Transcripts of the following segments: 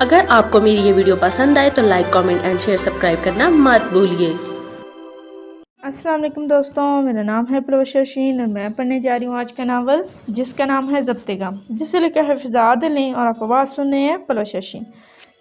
اگر آپ کو میری یہ ویڈیو پسند آئے تو like, comment and share, subscribe کرنا مت بھولیے۔ السلام علیکم دوستوں، میرا نام ہے پروشر شین اور میں پڑھنے جا رہی ہوں آج کا ناول جس کا نام ہے ضبط غم، جسے لکھا ہے فضا عادل نے اور آپ آواز سن رہے ہیں پروشر شین۔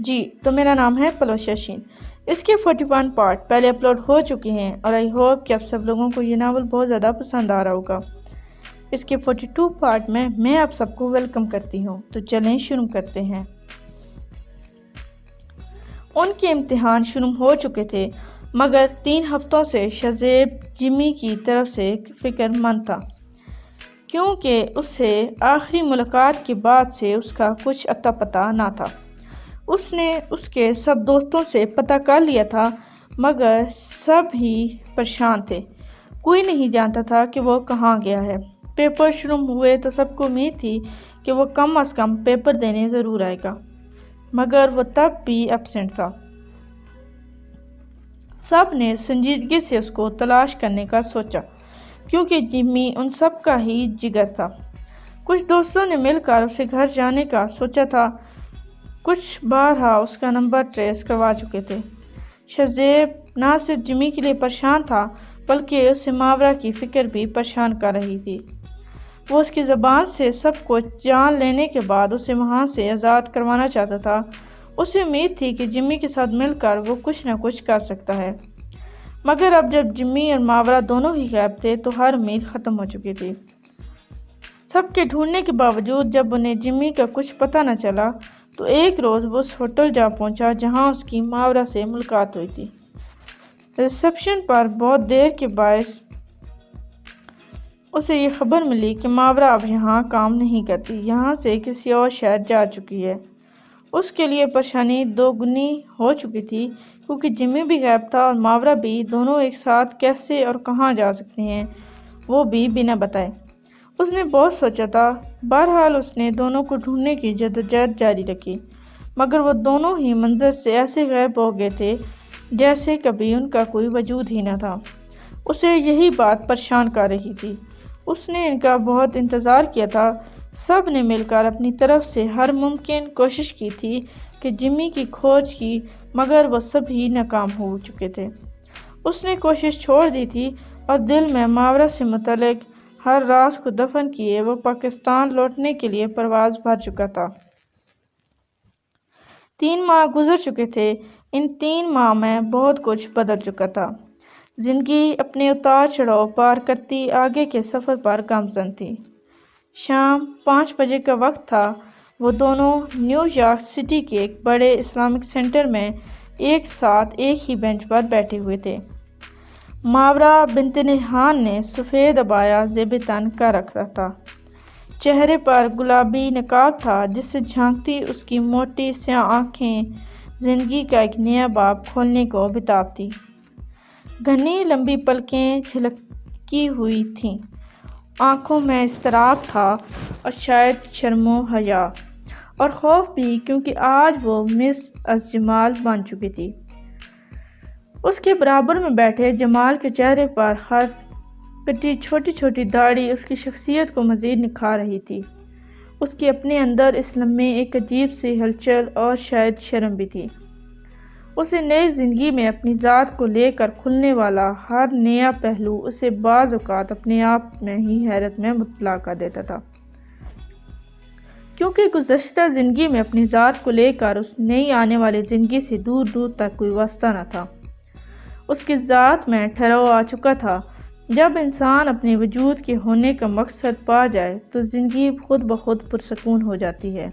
جی تو میرا نام ہے پروشر شین۔ اس کے 41 پارٹ پہلے اپلوڈ ہو چکے ہیں اور آئی ہوپ کہ آپ سب لوگوں کو یہ ناول بہت زیادہ پسند آ رہا ہوگا۔ اس کے 42 پارٹ میں آپ سب کو ویلکم کرتی ہوں، تو چلیں شروع کرتے ہیں۔ ان کے امتحان شروع ہو چکے تھے مگر 3 ہفتوں سے شہزیب جمی کی طرف سے فکر مند تھا، کیونکہ اس سے آخری ملاقات کے بعد سے اس کا کچھ اتا پتہ نہ تھا۔ اس نے اس کے سب دوستوں سے پتہ کر لیا تھا مگر سب ہی پریشان تھے، کوئی نہیں جانتا تھا کہ وہ کہاں گیا ہے۔ پیپر شروع ہوئے تو سب کو امید تھی کہ وہ کم از کم پیپر دینے ضرور آئے گا، مگر وہ تب بھی ایبسینٹ تھا۔ سب نے سنجیدگی سے اس کو تلاش کرنے کا سوچا، کیونکہ جمی ان سب کا ہی جگر تھا۔ کچھ دوستوں نے مل کر اسے گھر جانے کا سوچا تھا، کچھ بارہا اس کا نمبر ٹریس کروا چکے تھے۔ شہزیب نہ صرف جمی کے لیے پریشان تھا بلکہ اسے ماورا کی فکر بھی پریشان کر رہی تھی۔ وہ اس کی زبان سے سب کچھ جان لینے کے بعد اسے وہاں سے آزاد کروانا چاہتا تھا۔ اسے امید تھی کہ جمی کے ساتھ مل کر وہ کچھ نہ کچھ کر سکتا ہے، مگر اب جب جمی اور ماورا دونوں ہی غائب تھے تو ہر امید ختم ہو چکی تھی۔ سب کے ڈھونڈنے کے باوجود جب انہیں جمی کا کچھ پتہ نہ چلا تو ایک روز وہ اس ہوٹل جا پہنچا جہاں اس کی ماورا سے ملاقات ہوئی تھی۔ ریسیپشن پر بہت دیر کے باعث اسے یہ خبر ملی کہ ماورا اب یہاں کام نہیں کرتی، یہاں سے کسی اور شہر جا چکی ہے۔ اس کے لیے پریشانی دوگنی ہو چکی تھی، کیونکہ جمی بھی غائب تھا اور ماورا بھی، دونوں ایک ساتھ کیسے اور کہاں جا سکتے ہیں، وہ بھی بنا بتائے۔ اس نے بہت سوچا تھا، بہرحال اس نے دونوں کو ڈھونڈنے کی جدوجہد جاری رکھی، مگر وہ دونوں ہی منظر سے ایسے غائب ہو گئے تھے جیسے کبھی ان کا کوئی وجود ہی نہ تھا۔ اسے یہی بات پریشان کر رہی تھی۔ اس نے ان کا بہت انتظار کیا تھا، سب نے مل کر اپنی طرف سے ہر ممکن کوشش کی تھی کہ جمی کی کھوج کی، مگر وہ سب ہی ناکام ہو چکے تھے۔ اس نے کوشش چھوڑ دی تھی اور دل میں ماورا سے متعلق ہر راز کو دفن کیے وہ پاکستان لوٹنے کے لیے پرواز بھر چکا تھا۔ 3 ماہ گزر چکے تھے۔ ان 3 ماہ میں بہت کچھ بدل چکا تھا۔ زندگی اپنے اتار چڑھاؤ پار کرتی آگے کے سفر پر گامزن تھی۔ شام 5 بجے کا وقت تھا۔ وہ دونوں نیو یارک سٹی کے ایک بڑے اسلامک سینٹر میں ایک ساتھ ایک ہی بینچ پر بیٹھے ہوئے تھے۔ ماورا بنت نہان نے سفید عبایا زیب تن کر رکھا تھا، چہرے پر گلابی نقاب تھا جس سے جھانکتی اس کی موٹی سیاہ آنکھیں زندگی کا ایک نیا باب کھولنے کو بتاب تھی۔ گھنی لمبی پلکیں جھلکی ہوئی تھیں، آنکھوں میں اضطراب تھا اور شاید شرم و حیا اور خوف بھی، کیونکہ آج وہ مس از جمال بن چکی تھی۔ اس کے برابر میں بیٹھے جمال کے چہرے پر خط کٹی چھوٹی چھوٹی داڑھی اس کی شخصیت کو مزید نکھار رہی تھی۔ اس کے اپنے اندر اس لمحے ایک عجیب سی ہلچل اور شاید شرم بھی تھی۔ اسے نئی زندگی میں اپنی ذات کو لے کر کھلنے والا ہر نیا پہلو اسے بعض اوقات اپنے آپ میں ہی حیرت میں مبتلا کر دیتا تھا، کیونکہ گزشتہ زندگی میں اپنی ذات کو لے کر اس نئی آنے والی زندگی سے دور دور تک کوئی واسطہ نہ تھا۔ اس کی ذات میں ٹھہراؤ آ چکا تھا۔ جب انسان اپنے وجود کے ہونے کا مقصد پا جائے تو زندگی خود بخود پرسکون ہو جاتی ہے۔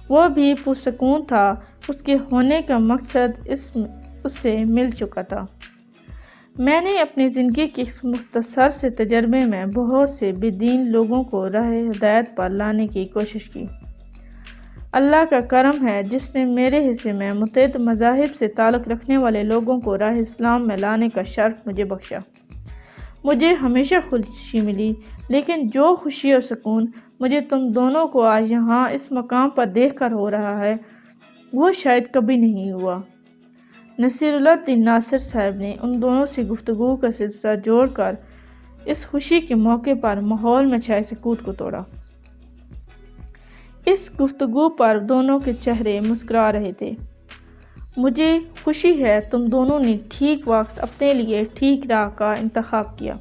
وہ بھی پرسکون تھا، اس کے ہونے کا مقصد اسے مل چکا تھا۔ میں نے اپنی زندگی کے اس مختصر سے تجربے میں بہت سے بے دین لوگوں کو راہ ہدایت پر لانے کی کوشش کی۔ اللہ کا کرم ہے جس نے میرے حصے میں متعدد مذاہب سے تعلق رکھنے والے لوگوں کو راہ اسلام میں لانے کا شرف مجھے بخشا۔ مجھے ہمیشہ خوشی ملی، لیکن جو خوشی اور سکون مجھے تم دونوں کو آج یہاں اس مقام پر دیکھ کر ہو رہا ہے وہ شاید کبھی نہیں ہوا۔ نصیر اللہ الدین ناصر صاحب نے ان دونوں سے گفتگو کا سلسلہ جوڑ کر اس خوشی کے موقع پر ماحول میں چھائے سکوت کو توڑا۔ اس گفتگو پر دونوں کے چہرے مسکرا رہے تھے۔ مجھے خوشی ہے تم دونوں نے ٹھیک وقت اپنے لیے ٹھیک راہ کا انتخاب کیا۔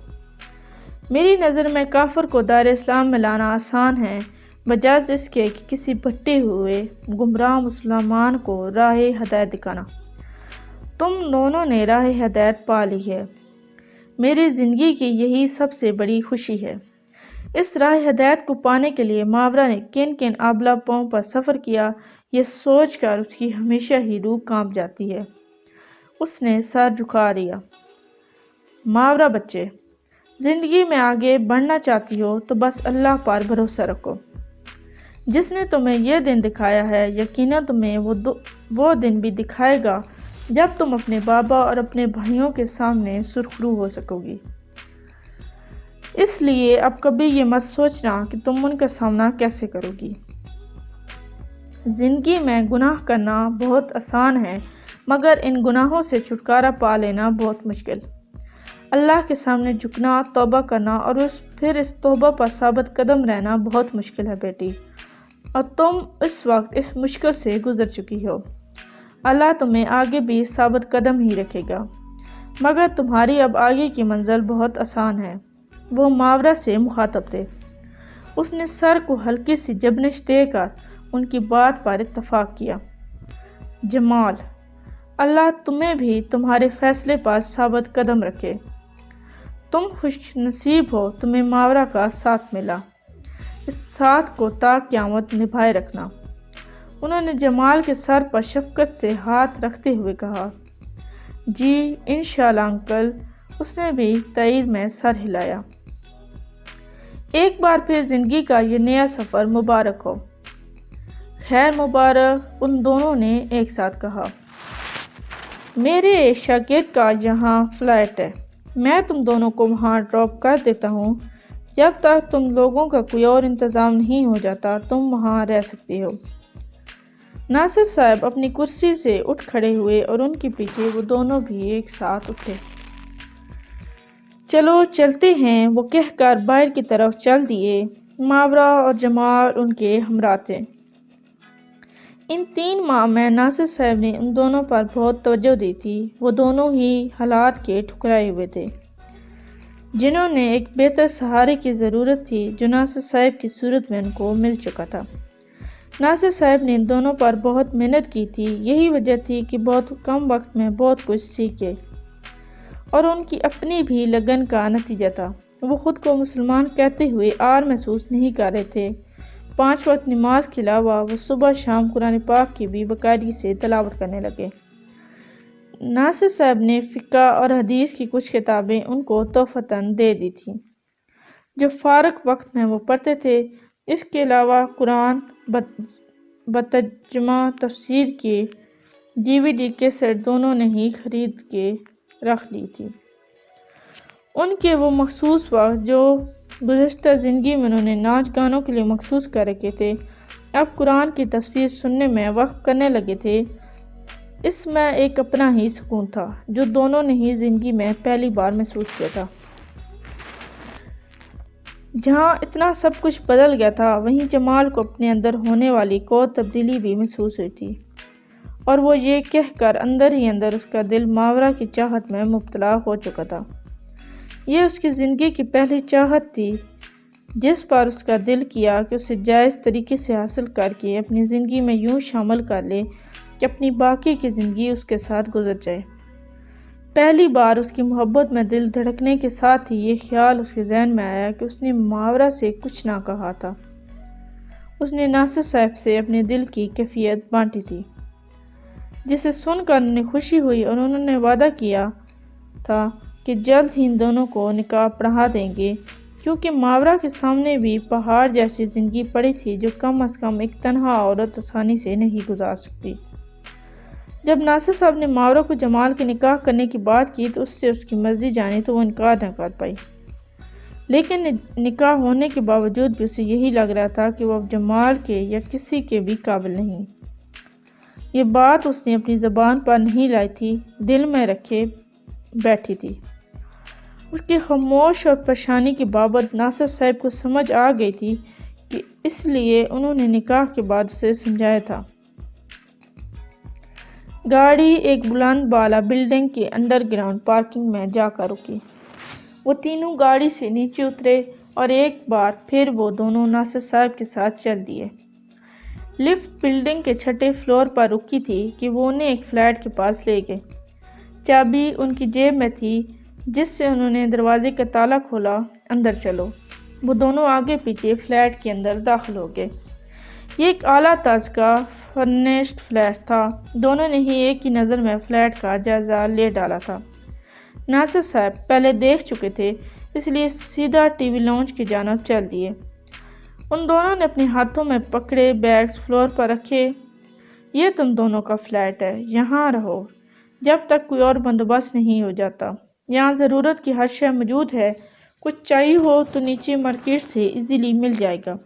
میری نظر میں کافر کو دار اسلام میں لانا آسان ہے بجائے اس کے کہ کسی بھٹے ہوئے گمراہ مسلمان کو راہ ہدایت دکھانا۔ تم دونوں نے راہ ہدایت پا لی ہے۔ میری زندگی کی یہی سب سے بڑی خوشی ہے۔ اس راہ ہدایت کو پانے کے لیے ماورا نے کن کن آبلا پاؤں پر سفر کیا، یہ سوچ کر اس کی ہمیشہ ہی روح کانپ جاتی ہے۔ اس نے سر جھکا لیا۔ ماورا بچے، زندگی میں آگے بڑھنا چاہتی ہو تو بس اللہ پر بھروسہ رکھو۔ جس نے تمہیں یہ دن دکھایا ہے یقیناً تمہیں وہ دن بھی دکھائے گا جب تم اپنے بابا اور اپنے بھائیوں کے سامنے سرخرو ہو سکو گی۔ اس لیے اب کبھی یہ مت سوچنا کہ تم ان کا سامنا کیسے کرو گی۔ زندگی میں گناہ کرنا بہت آسان ہے مگر ان گناہوں سے چھٹکارا پا لینا بہت مشکل۔ اللہ کے سامنے جھکنا، توبہ کرنا اور پھر اس توبہ پر ثابت قدم رہنا بہت مشکل ہے بیٹی، اور تم اس وقت اس مشکل سے گزر چکی ہو۔ اللہ تمہیں آگے بھی ثابت قدم ہی رکھے گا، مگر تمہاری اب آگے کی منزل بہت آسان ہے۔ وہ ماورا سے مخاطب تھے۔ اس نے سر کو ہلکی سی جبنش دے کر ان کی بات پر اتفاق کیا۔ جمال، اللہ تمہیں بھی تمہارے فیصلے پر ثابت قدم رکھے۔ تم خوش نصیب ہو تمہیں ماورا کا ساتھ ملا۔ اس ساتھ کو تا قیامت نبھائے رکھنا۔ انہوں نے جمال کے سر پر شفقت سے ہاتھ رکھتے ہوئے کہا، جی انشاءاللہ انکل۔ اس نے بھی تائید میں سر ہلایا۔ ایک بار پھر زندگی کا یہ نیا سفر مبارک ہو۔ خیر مبارک، ان دونوں نے ایک ساتھ کہا۔ میرے ایک شاگرد کا یہاں فلیٹ ہے، میں تم دونوں کو وہاں ڈراپ کر دیتا ہوں۔ جب تک تم لوگوں کا کوئی اور انتظام نہیں ہو جاتا تم وہاں رہ سکتی ہو۔ ناصر صاحب اپنی کرسی سے اٹھ کھڑے ہوئے اور ان کے پیچھے وہ دونوں بھی ایک ساتھ اٹھے۔ چلو چلتے ہیں، وہ کہہ کر باہر کی طرف چل دیے۔ ماورا اور جمال ان کے ہمراہ تھے۔ ان 3 ماہ میں ناصر صاحب نے ان دونوں پر بہت توجہ دی تھی۔ وہ دونوں ہی حالات کے ٹھکرائے ہوئے تھے، جنہوں نے ایک بہتر سہارے کی ضرورت تھی جو ناصر صاحب کی صورت میں ان کو مل چکا تھا۔ ناصر صاحب نے ان دونوں پر بہت محنت کی تھی، یہی وجہ تھی کہ بہت کم وقت میں بہت کچھ سیکھ گئے، اور ان کی اپنی بھی لگن کا نتیجہ تھا۔ وہ خود کو مسلمان کہتے ہوئے عار محسوس نہیں کر رہے تھے۔ 5 وقت نماز کے علاوہ وہ صبح شام قرآن پاک کی بھی باقاعدگی سے تلاوت کرنے لگے۔ ناصر صاحب نے فقہ اور حدیث کی کچھ کتابیں ان کو تحفتاً دے دی تھیں جو فارغ وقت میں وہ پڑھتے تھے۔ اس کے علاوہ قرآن بترجمہ تفسیر کے DVD کیسٹ دونوں نے ہی خرید کے رکھ لی تھی۔ ان کے وہ مخصوص وقت جو گزشتہ زندگی میں انہوں نے ناچ گانوں کے لیے مخصوص کر رکھے تھے اب قرآن کی تفسیر سننے میں وقف کرنے لگے تھے۔ اس میں ایک اپنا ہی سکون تھا جو دونوں نے ہی زندگی میں پہلی بار محسوس کیا تھا۔ جہاں اتنا سب کچھ بدل گیا تھا وہیں جمال کو اپنے اندر ہونے والی ایک اور تبدیلی بھی محسوس ہوئی تھی، اور وہ یہ کہہ کر اندر ہی اندر اس کا دل ماورا کی چاہت میں مبتلا ہو چکا تھا۔ یہ اس کی زندگی کی پہلی چاہت تھی جس پر اس کا دل کیا کہ اسے جائز طریقے سے حاصل کر کے اپنی زندگی میں یوں شامل کر لے کہ اپنی باقی کی زندگی اس کے ساتھ گزر جائے۔ پہلی بار اس کی محبت میں دل دھڑکنے کے ساتھ ہی یہ خیال اس کے ذہن میں آیا کہ اس نے ماورا سے کچھ نہ کہا تھا۔ اس نے ناصر صاحب سے اپنے دل کی کیفیت بانٹی تھی، جسے سن کر انہیں خوشی ہوئی، اور انہوں نے وعدہ کیا تھا کہ جلد ہی ان دونوں کو نکاح پڑھا دیں گے، کیونکہ ماورا کے سامنے بھی پہاڑ جیسی زندگی پڑی تھی جو کم از کم ایک تنہا عورت آسانی سے نہیں گزار سکتی۔ جب ناصر صاحب نے ماورا کو جمال کے نکاح کرنے کی بات کی تو اس سے اس کی مرضی جانی تو وہ انکار نہ کر پائی، لیکن نکاح ہونے کے باوجود بھی اسے یہی لگ رہا تھا کہ وہ اب جمال کے یا کسی کے بھی قابل نہیں۔ یہ بات اس نے اپنی زبان پر نہیں لائی تھی، دل میں رکھے بیٹھی تھی۔ اس کی خاموش اور پریشانی کی بابت ناصر صاحب کو سمجھ آ گئی تھی کہ اس لیے انہوں نے نکاح کے بعد اسے سمجھایا تھا۔ گاڑی ایک بلند بالا بلڈنگ کے انڈر گراؤنڈ پارکنگ میں جا کر رکی۔ وہ تینوں گاڑی سے نیچے اترے اور ایک بار پھر وہ دونوں ناصر صاحب کے ساتھ چل دیے۔ لفٹ بلڈنگ کے چھٹے فلور پر رکی تھی کہ وہ انہیں ایک فلیٹ کے پاس لے گئے۔ چابی ان کی جیب میں تھی جس سے انہوں نے دروازے کا تالا کھولا۔ اندر چلو۔ وہ دونوں آگے پیچھے فلیٹ کے اندر داخل ہو گئے۔ یہ ایک اعلیٰ طرز کا فرنشڈ فلیٹ تھا۔ دونوں نے ہی ایک ہی نظر میں فلیٹ کا جائزہ لے ڈالا تھا۔ ناصر صاحب پہلے دیکھ چکے تھے اس لیے سیدھا ٹی وی لاؤنج کی جانب چل دیے۔ ان دونوں نے اپنے ہاتھوں میں پکڑے بیگز فلور پر رکھے۔ یہ تم دونوں کا فلیٹ ہے، یہاں رہو جب تک کوئی اور بندوبست نہیں ہو جاتا۔ یہاں ضرورت کی ہر شے موجود ہے، کچھ چاہیے ہو تو نیچے مارکیٹ سے ایزیلی مل جائے گا۔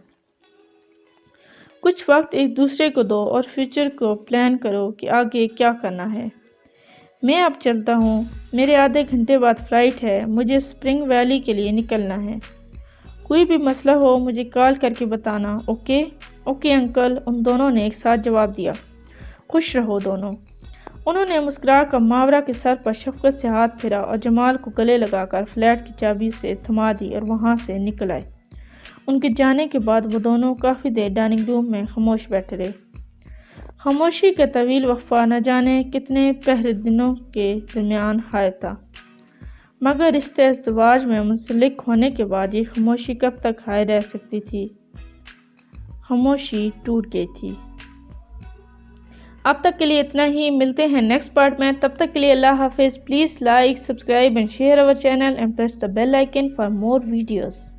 کچھ وقت ایک دوسرے کو دو اور فیوچر کو پلان کرو کہ آگے کیا کرنا ہے۔ میں اب چلتا ہوں، میرے آدھے گھنٹے بعد فلائٹ ہے، مجھے اسپرنگ ویلی کے لیے نکلنا ہے۔ کوئی بھی مسئلہ ہو مجھے کال کر کے بتانا، اوکے؟ اوکے انکل، ان دونوں نے ایک ساتھ جواب دیا۔ خوش رہو دونوں۔ انہوں نے مسکرا کر ماورا کے سر پر شفقت سے ہاتھ پھیرا اور جمال کو گلے لگا کر فلیٹ کی چابی سے تھما دی اور وہاں سے نکل آئے۔ ان کے جانے کے بعد وہ دونوں کافی دیر ڈائننگ روم میں خاموش بیٹھے رہے۔ خاموشی کا طویل وقفہ نہ جانے کتنے پہرے دنوں کے درمیان حائل تھا، مگر رشتہ ازدواج میں منسلک ہونے کے بعد یہ خاموشی کب تک حائل رہ سکتی تھی؟ خاموشی ٹوٹ گئی تھی۔ اب تک کے لیے اتنا ہی، ملتے ہیں نیکسٹ پارٹ میں، تب تک کے لیے اللہ حافظ۔ Please like, subscribe and share our channel and press the bell icon for more videos.